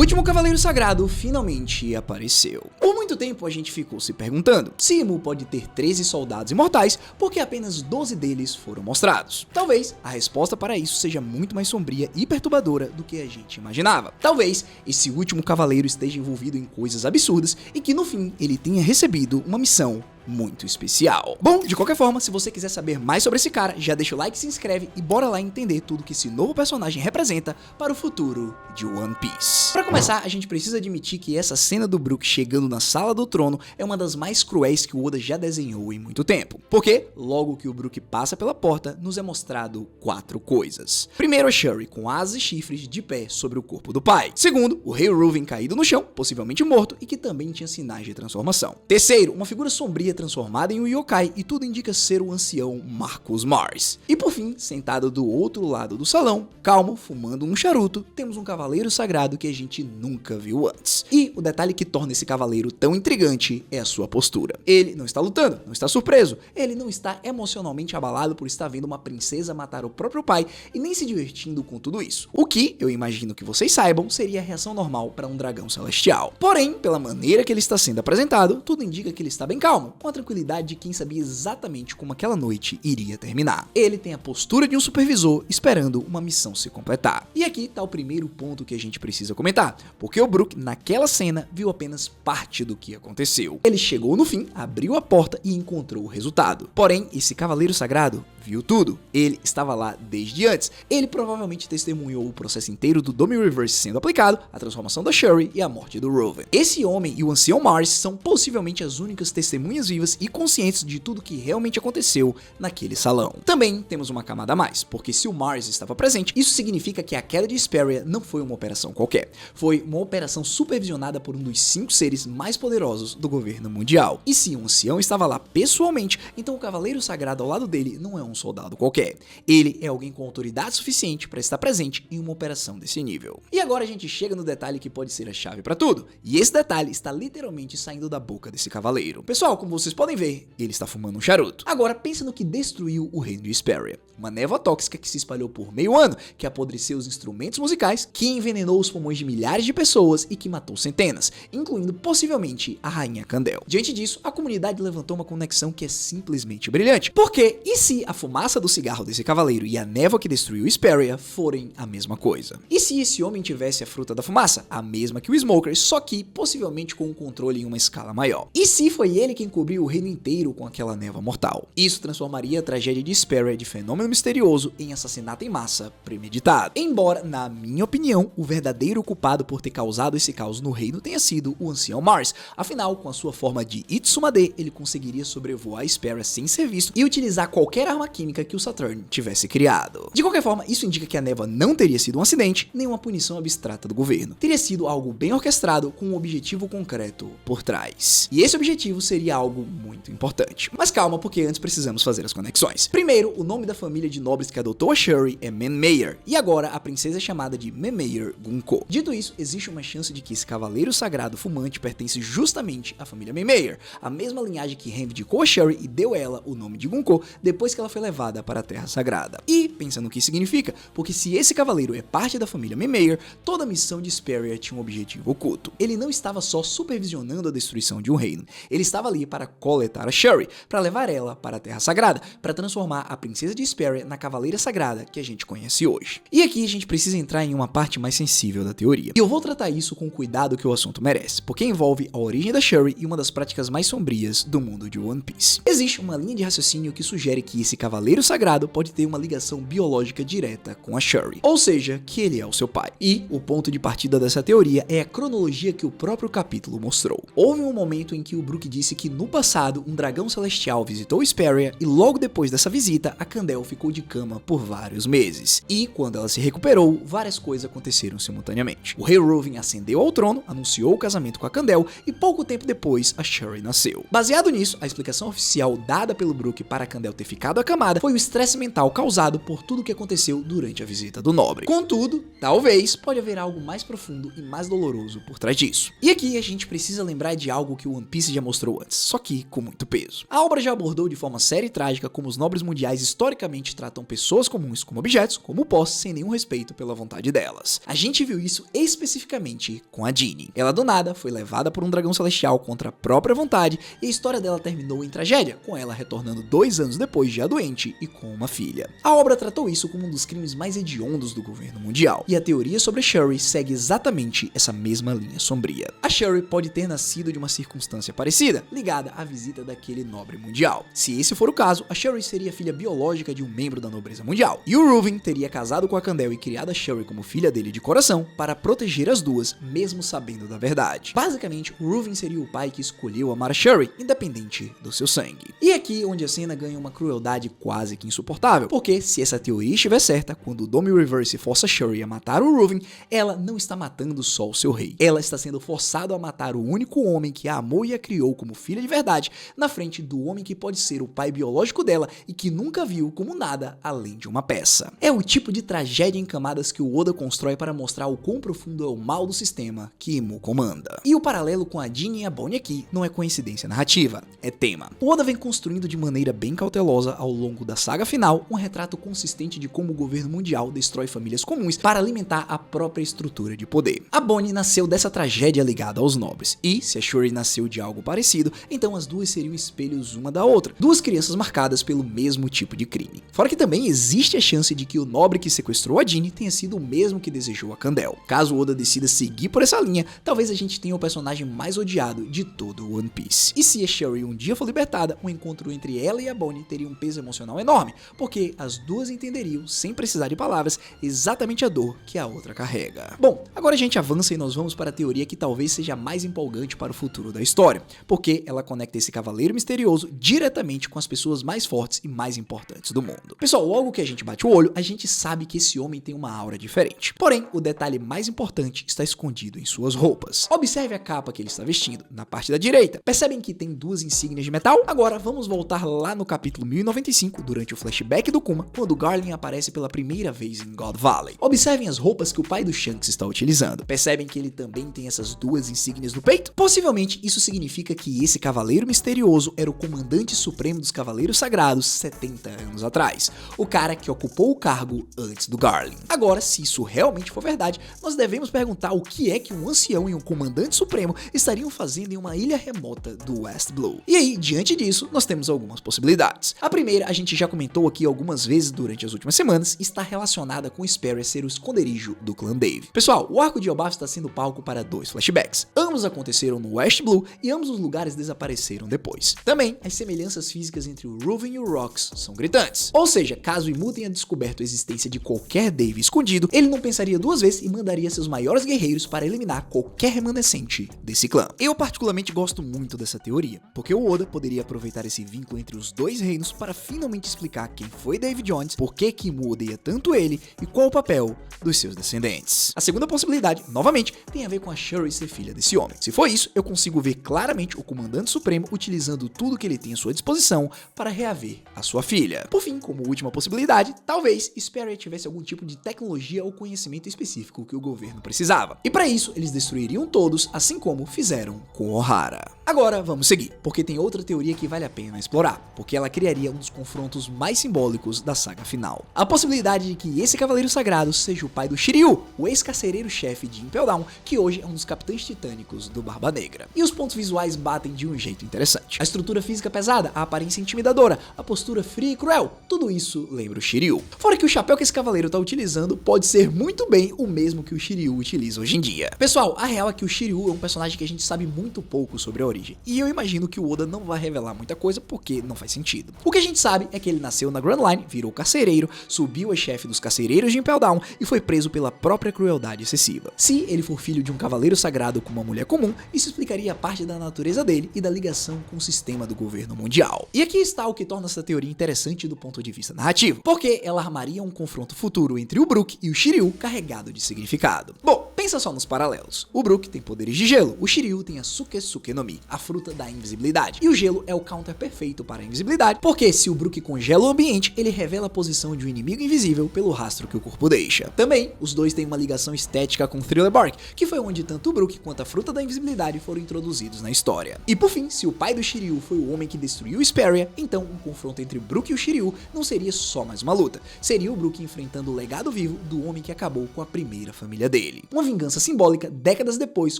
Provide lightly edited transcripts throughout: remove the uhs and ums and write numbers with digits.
último Cavaleiro Sagrado finalmente apareceu. Por muito tempo a gente ficou se perguntando se Imu pode ter 13 soldados imortais porque apenas 12 deles foram mostrados. Talvez a resposta para isso seja muito mais sombria e perturbadora do que a gente imaginava. Talvez esse último cavaleiro esteja envolvido em coisas absurdas e que no fim ele tenha recebido uma missão muito especial. Bom, de qualquer forma, se você quiser saber mais sobre esse cara, já deixa o like, se inscreve e bora lá entender tudo que esse novo personagem representa para o futuro de One Piece. Para começar, a gente precisa admitir que essa cena do Brook chegando na Sala do Trono é uma das mais cruéis que o Oda já desenhou em muito tempo. Porque, logo que o Brook passa pela porta, nos é mostrado 4 coisas. Primeiro, a Shuri com asas e chifres de pé sobre o corpo do pai. Segundo, o Rei Ruven caído no chão, possivelmente morto, e que também tinha sinais de transformação. Terceiro, uma figura sombria transformada em um yokai e tudo indica ser o ancião Marcus Mars. E por fim, sentado do outro lado do salão, calmo, fumando um charuto, temos um cavaleiro sagrado que a gente nunca viu antes. E o detalhe que torna esse cavaleiro tão intrigante é a sua postura. Ele não está lutando, não está surpreso, ele não está emocionalmente abalado por estar vendo uma princesa matar o próprio pai e nem se divertindo com tudo isso. O que, eu imagino que vocês saibam, seria a reação normal para um dragão celestial. Porém, pela maneira que ele está sendo apresentado, tudo indica que ele está bem calmo, com a tranquilidade de quem sabia exatamente como aquela noite iria terminar. Ele tem a postura de um supervisor esperando uma missão se completar. E aqui tá o primeiro ponto que a gente precisa comentar, porque o Brook naquela cena viu apenas parte do que aconteceu. Ele chegou no fim, abriu a porta e encontrou o resultado. Porém, esse cavaleiro sagrado viu tudo. Ele estava lá desde antes. Ele provavelmente testemunhou o processo inteiro do Domi Reverse sendo aplicado, a transformação da Shuri e a morte do Ruven. Esse homem e o ancião Mars são possivelmente as únicas testemunhas vivas e conscientes de tudo que realmente aconteceu naquele salão. Também temos uma camada a mais, porque se o Mars estava presente, isso significa que a queda de Hesperia não foi uma operação qualquer. Foi uma operação supervisionada por um dos 5 seres mais poderosos do governo mundial. E se um ancião estava lá pessoalmente, então o cavaleiro sagrado ao lado dele não é um soldado qualquer. Ele é alguém com autoridade suficiente para estar presente em uma operação desse nível. E agora a gente chega no detalhe que pode ser a chave para tudo. E esse detalhe está literalmente saindo da boca desse cavaleiro. Pessoal, como vocês podem ver, ele está fumando um charuto. Agora pensa no que destruiu o reino de Hesperia. Uma névoa tóxica que se espalhou por meio ano, que apodreceu os instrumentos musicais, que envenenou os pulmões de milhares de pessoas e que matou centenas, incluindo possivelmente a rainha Candel. Diante disso, a comunidade levantou uma conexão que é simplesmente brilhante. Porque e se a fumaça do cigarro desse cavaleiro e a névoa que destruiu Hesperia forem a mesma coisa? E se esse homem tivesse a fruta da fumaça, a mesma que o Smoker, só que possivelmente com um controle em uma escala maior? E se foi ele quem cobriu o reino inteiro com aquela névoa mortal? Isso transformaria a tragédia de Hesperia de fenômeno misterioso em assassinato em massa premeditado. Embora, na minha opinião, o verdadeiro culpado por ter causado esse caos no reino tenha sido o ancião Mars. Afinal, com a sua forma de Itsumade, ele conseguiria sobrevoar Hesperia sem ser visto e utilizar qualquer arma química que o Saturn tivesse criado. De qualquer forma, isso indica que a névoa não teria sido um acidente, nem uma punição abstrata do governo. Teria sido algo bem orquestrado com um objetivo concreto por trás. E esse objetivo seria algo muito importante. Mas calma, porque antes precisamos fazer as conexões. Primeiro, o nome da família de nobres que adotou a Shuri é Manmayer, e agora a princesa é chamada de Manmayer Gunko. Dito isso, existe uma chance de que esse cavaleiro sagrado fumante pertence justamente à família Manmayer, a mesma linhagem que reivindicou a Shuri e deu a ela o nome de Gunko depois que ela foi levada para a Terra Sagrada. E, pensa no que significa, porque se esse cavaleiro é parte da família Manmayer, toda a missão de Hesperia tinha um objetivo oculto. Ele não estava só supervisionando a destruição de um reino, ele estava ali para coletar a Shuri, para levar ela para a Terra Sagrada, para transformar a princesa de Hesperia na cavaleira sagrada que a gente conhece hoje. E aqui a gente precisa entrar em uma parte mais sensível da teoria. E eu vou tratar isso com o cuidado que o assunto merece, porque envolve a origem da Shuri e uma das práticas mais sombrias do mundo de One Piece. Existe uma linha de raciocínio que sugere que esse cavaleiro sagrado pode ter uma ligação biológica direta com a Shuri, ou seja, que ele é o seu pai. E o ponto de partida dessa teoria é a cronologia que o próprio capítulo mostrou. Houve um momento em que o Brook disse que no passado um dragão celestial visitou Hesperia e logo depois dessa visita a Candel ficou de cama por vários meses. E quando ela se recuperou, várias coisas aconteceram simultaneamente. O rei Ruven ascendeu ao trono, anunciou o casamento com a Candel e pouco tempo depois a Shuri nasceu. Baseado nisso, a explicação oficial dada pelo Brook para a Candel ter ficado acamada camada foi o estresse mental causado por tudo o que aconteceu durante a visita do nobre. Contudo, talvez pode haver algo mais profundo e mais doloroso por trás disso. E aqui a gente precisa lembrar de algo que o One Piece já mostrou antes, só que com muito peso. A obra já abordou de forma séria e trágica como os nobres mundiais historicamente tratam pessoas comuns como objetos, como posse, sem nenhum respeito pela vontade delas. A gente viu isso especificamente com a Jinny. Ela do nada foi levada por um dragão celestial contra a própria vontade e a história dela terminou em tragédia, com ela retornando 2 anos depois já doente e com uma filha. A obra tratou isso como um dos crimes mais hediondos do governo mundial, e a teoria sobre Shuri segue exatamente essa mesma linha sombria. A Shuri pode ter nascido de uma circunstância parecida, ligada à visita daquele nobre mundial. Se esse for o caso, a Shuri seria filha biológica de um membro da nobreza mundial, e o Ruffin teria casado com a Candel e criado a Shuri como filha dele de coração para proteger as duas, mesmo sabendo da verdade. Basicamente, o Ruffin seria o pai que escolheu amar a Shuri, independente do seu sangue. E aqui onde a cena ganha uma crueldade quase que insuportável, porque se essa teoria estiver certa, quando o Dome Reverse força Shuri a matar o Ruffin, ela não está matando só o seu rei. Ela está sendo forçada a matar o único homem que a amou e a criou como filha de verdade, na frente do homem que pode ser o pai biológico dela e que nunca viu como nada além de uma peça. É o tipo de tragédia em camadas que o Oda constrói para mostrar o quão profundo é o mal do sistema que Imu comanda. E o paralelo com a Jinny e a Bonnie aqui não é coincidência narrativa, é tema. O Oda vem construindo de maneira bem cautelosa ao longo da saga final um retrato consistente de como o governo mundial destrói famílias comuns para alimentar a própria estrutura de poder. A Bonnie nasceu dessa tragédia ligada aos nobres, e se a Shuri nasceu de algo parecido, então as duas seriam espelhos uma da outra, duas crianças marcadas pelo mesmo tipo de crime. Fora que também existe a chance de que o nobre que sequestrou a Jinny tenha sido o mesmo que desejou a Candel. Caso o Oda decida seguir por essa linha, talvez a gente tenha o personagem mais odiado de todo o One Piece. E se a Shuri um dia for libertada, o encontro entre ela e a Bonnie teria um peso emocional enorme, porque as duas entenderiam, sem precisar de palavras, exatamente a dor que a outra carrega. Bom, agora a gente avança e nós vamos para a teoria que talvez seja mais empolgante para o futuro da história, porque ela conecta esse cavaleiro misterioso diretamente com as pessoas mais fortes e mais importantes do mundo. Pessoal, logo que a gente bate o olho, a gente sabe que esse homem tem uma aura diferente. Porém, o detalhe mais importante está escondido em suas roupas. Observe a capa que ele está vestindo, na parte da direita. Percebem que tem duas insígnias de metal? Agora vamos voltar lá no capítulo 1095, durante o flashback do Kuma, quando Garlin aparece pela primeira vez em God Valley. Observem as roupas que o pai do Shanks está utilizando. Percebem que ele também tem essas duas insígnias no peito? Possivelmente isso significa que esse cavaleiro misterioso era o comandante supremo dos Cavaleiros Sagrados 70 anos atrás, o cara que ocupou o cargo antes do Garlin. Agora, se isso realmente for verdade, nós devemos perguntar o que é que um ancião e um comandante supremo estariam fazendo em uma ilha remota do West Blue. E aí, diante disso, nós temos algumas possibilidades. A primeira, a gente já comentou aqui algumas vezes durante as últimas semanas, está relacionada com Sperry ser o esconderijo do clã Dave. Pessoal, o arco de Elbaf está sendo palco para 2 flashbacks. Ambos aconteceram no West Blue e ambos os lugares desapareceram depois. Também, as semelhanças físicas entre o Ruffin e o Rocks são gritantes. Ou seja, caso Imu tenha descoberto a existência de qualquer Dave escondido, ele não pensaria duas vezes e mandaria seus maiores guerreiros para eliminar qualquer remanescente desse clã. Eu particularmente gosto muito dessa teoria, porque o Oda poderia aproveitar esse vínculo entre os dois reinos para finalmente explicar quem foi Dave Jones, por que Imu odeia tanto ele e qual o papel dos seus descendentes. A segunda possibilidade, novamente, tem a ver com a Shuri ser filha desse homem. Se for isso, eu consigo ver claramente o Comandante Supremo utilizando tudo que ele tem à sua disposição para reaver a sua filha. Por fim, como última possibilidade, talvez Sperry tivesse algum tipo de tecnologia ou conhecimento específico que o governo precisava. E para isso, eles destruiriam todos, assim como fizeram com Ohara. Agora, vamos seguir, porque tem outra teoria que vale a pena explorar, porque ela criaria um dos confrontos mais simbólicos da saga final. A possibilidade de que esse Cavaleiro Sagrado seja o pai do Shiryu, o ex-carcereiro-chefe de Impel Down, que hoje é um dos capitães titânicos do Barba Negra. E os pontos visuais batem de um jeito interessante. A estrutura física pesada, a aparência intimidadora, a postura fria e cruel, tudo isso lembra o Shiryu. Fora que o chapéu que esse cavaleiro tá utilizando pode ser muito bem o mesmo que o Shiryu utiliza hoje em dia. Pessoal, a real é que o Shiryu é um personagem que a gente sabe muito pouco sobre a origem, e eu imagino que o Oda não vai revelar muita coisa porque não faz sentido. O que a gente sabe é que ele nasceu na Grand Line, virou carcereiro, subiu a chefe dos carcereiros de Impel Down e foi preso pela própria crueldade excessiva. Se ele for filho de um cavaleiro sagrado com uma mulher comum, isso explicaria parte da natureza dele e da ligação com o sistema do governo mundial. E aqui está o que torna essa teoria interessante do ponto de vista narrativo, porque ela armaria um confronto futuro entre o Brook e o Shiryu carregado de significado. Bom, Pensa só nos paralelos. O Brook tem poderes de gelo, o Shiryu tem a Sukesuke no Mi, a fruta da invisibilidade. E o gelo é o counter perfeito para a invisibilidade, porque se o Brook congela o ambiente, ele revela a posição de um inimigo invisível pelo rastro que o corpo deixa. Também, os dois têm uma ligação estética com Thriller Bark, que foi onde tanto o Brook quanto a fruta da invisibilidade foram introduzidos na história. E por fim, se o pai do Shiryu foi o homem que destruiu Esperia, então um confronto entre o Brook e o Shiryu não seria só mais uma luta, seria o Brook enfrentando o legado vivo do homem que acabou com a primeira família dele. Uma vingança simbólica décadas depois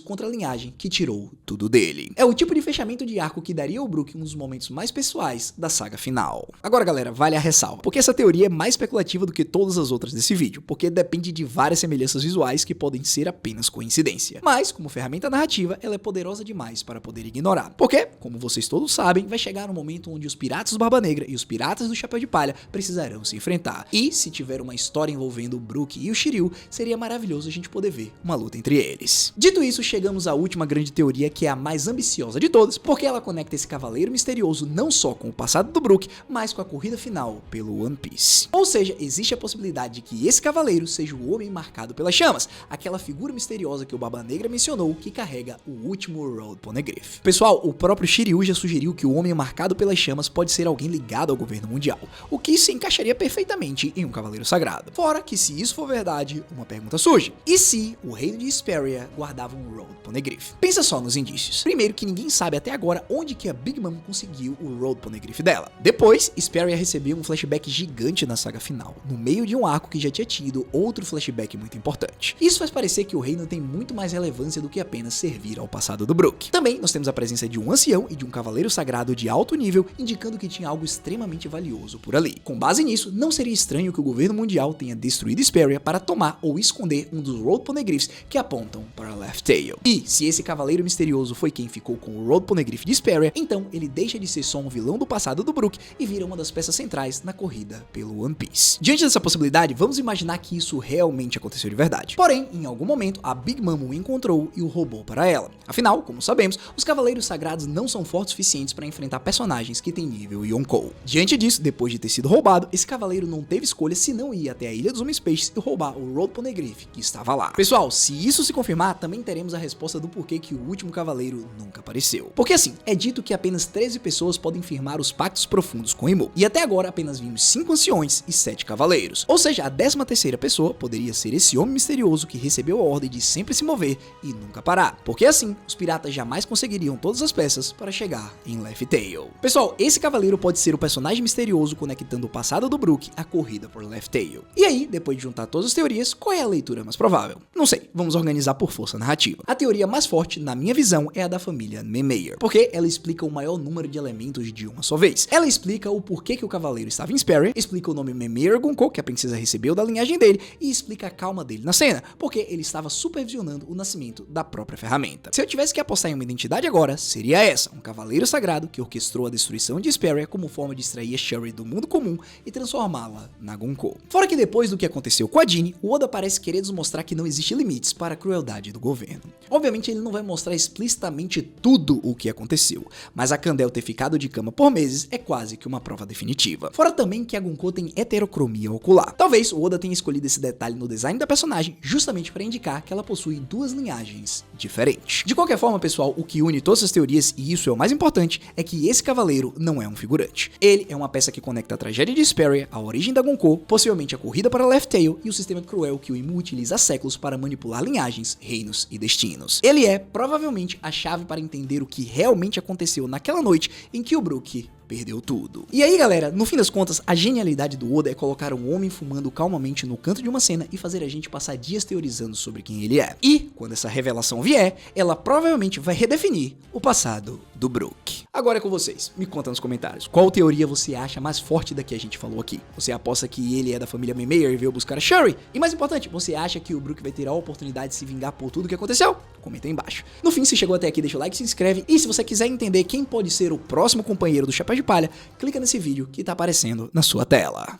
contra a linhagem que tirou tudo dele. É o tipo de fechamento de arco que daria ao Brook um dos momentos mais pessoais da saga final. Agora galera, vale a ressalva, porque essa teoria é mais especulativa do que todas as outras desse vídeo, porque depende de várias semelhanças visuais que podem ser apenas coincidência. Mas, como ferramenta narrativa, ela é poderosa demais para poder ignorar. Porque, como vocês todos sabem, vai chegar um momento onde os piratas do Barba Negra e os piratas do Chapéu de Palha precisarão se enfrentar. E, se tiver uma história envolvendo o Brook e o Shiryu, seria maravilhoso a gente poder ver uma luta entre eles. Dito isso, chegamos à última grande teoria, que é a mais ambiciosa de todas, porque ela conecta esse cavaleiro misterioso não só com o passado do Brook, mas com a corrida final pelo One Piece. Ou seja, existe a possibilidade de que esse cavaleiro seja o homem marcado pelas chamas, aquela figura misteriosa que o Barba Negra mencionou que carrega o último Road Poneglyph. Pessoal, o próprio Shiryu já sugeriu que o homem marcado pelas chamas pode ser alguém ligado ao governo mundial, o que se encaixaria perfeitamente em um cavaleiro sagrado. Fora que, se isso for verdade, uma pergunta surge: e se o reino de Esperia guardava um Road Poneglyph? Pensa só nos indícios. Primeiro, que ninguém sabe até agora onde que a Big Mom conseguiu o Road Poneglyph dela. Depois, Esperia recebeu um flashback gigante na saga final, no meio de um arco que já tinha tido outro flashback muito importante. Isso faz parecer que o reino tem muito mais relevância do que apenas servir ao passado do Brook. Também nós temos a presença de um ancião e de um cavaleiro sagrado de alto nível, indicando que tinha algo extremamente valioso por ali. Com base nisso, não seria estranho que o governo mundial tenha destruído Esperia para tomar ou esconder um dos Road Poneglyphs que apontam para Laugh Tale. E se esse cavaleiro misterioso foi quem ficou com o Road Poneglyph de Esperia, então ele deixa de ser só um vilão do passado do Brook e vira uma das peças centrais na corrida pelo One Piece. Diante dessa possibilidade, vamos imaginar que isso realmente aconteceu de verdade. Porém, em algum momento, a Big Mom o encontrou e o roubou para ela. Afinal, como sabemos, os cavaleiros sagrados não são fortes o suficientes para enfrentar personagens que têm nível Yonkou. Diante disso, depois de ter sido roubado, esse cavaleiro não teve escolha senão ir até a Ilha dos Homens Peixes e roubar o Road Poneglyph que estava lá. Pessoal, se isso se confirmar, também teremos a resposta do porquê que o último cavaleiro nunca apareceu. Porque assim, é dito que apenas 13 pessoas podem firmar os pactos profundos com Imu, e até agora apenas vimos 5 anciões e 7 cavaleiros. Ou seja, a 13ª pessoa poderia ser esse homem misterioso que recebeu a ordem de sempre se mover e nunca parar. Porque assim, os piratas jamais conseguiriam todas as peças para chegar em Laugh Tale. Pessoal, esse cavaleiro pode ser o personagem misterioso conectando o passado do Brook à corrida por Laugh Tale. E aí, depois de juntar todas as teorias, qual é a leitura mais provável? Não sei, vamos organizar por força narrativa. A teoria mais forte, na minha visão, é a da família Mimir, porque ela explica o maior número de elementos de uma só vez. Ela explica o porquê que o cavaleiro estava em Esperia, explica o nome Mimir Gunko, que a princesa recebeu da linhagem dele, e explica a calma dele na cena, porque ele estava supervisionando o nascimento da própria ferramenta. Se eu tivesse que apostar em uma identidade agora, seria essa, um cavaleiro sagrado que orquestrou a destruição de Esperia como forma de extrair a Shuri do mundo comum e transformá-la na Gunko. Fora que depois do que aconteceu com a Jinny, o Oda parece querer nos mostrar que não existe limites para a crueldade do governo. Obviamente ele não vai mostrar explicitamente tudo o que aconteceu, mas a Candel ter ficado de cama por meses é quase que uma prova definitiva. Fora também que a Gunko tem heterocromia ocular. Talvez o Oda tenha escolhido esse detalhe no design da personagem justamente para indicar que ela possui duas linhagens diferentes. De qualquer forma, pessoal, o que une todas as teorias, e isso é o mais importante, é que esse cavaleiro não é um figurante. Ele é uma peça que conecta a tragédia de Esperia, a origem da Gunko, possivelmente a corrida para Laugh Tale e o sistema cruel que o Imu utiliza há séculos para manipular linhagens, reinos e destinos. Ele é, provavelmente, a chave para entender o que realmente aconteceu naquela noite em que o Brook perdeu tudo. E aí, galera, no fim das contas, a genialidade do Oda é colocar um homem fumando calmamente no canto de uma cena e fazer a gente passar dias teorizando sobre quem ele é. E, quando essa revelação vier, ela provavelmente vai redefinir o passado do Brook. Agora é com vocês. Me conta nos comentários, qual teoria você acha mais forte da que a gente falou aqui? Você aposta que ele é da família Mimir e veio buscar a Shuri? E mais importante, você acha que o Brook vai ter a oportunidade de se vingar por tudo que aconteceu? Comenta aí embaixo. No fim, se chegou até aqui, deixa o like, se inscreve, e se você quiser entender quem pode ser o próximo companheiro do Chapéu de Palha, clica nesse vídeo que tá aparecendo na sua tela.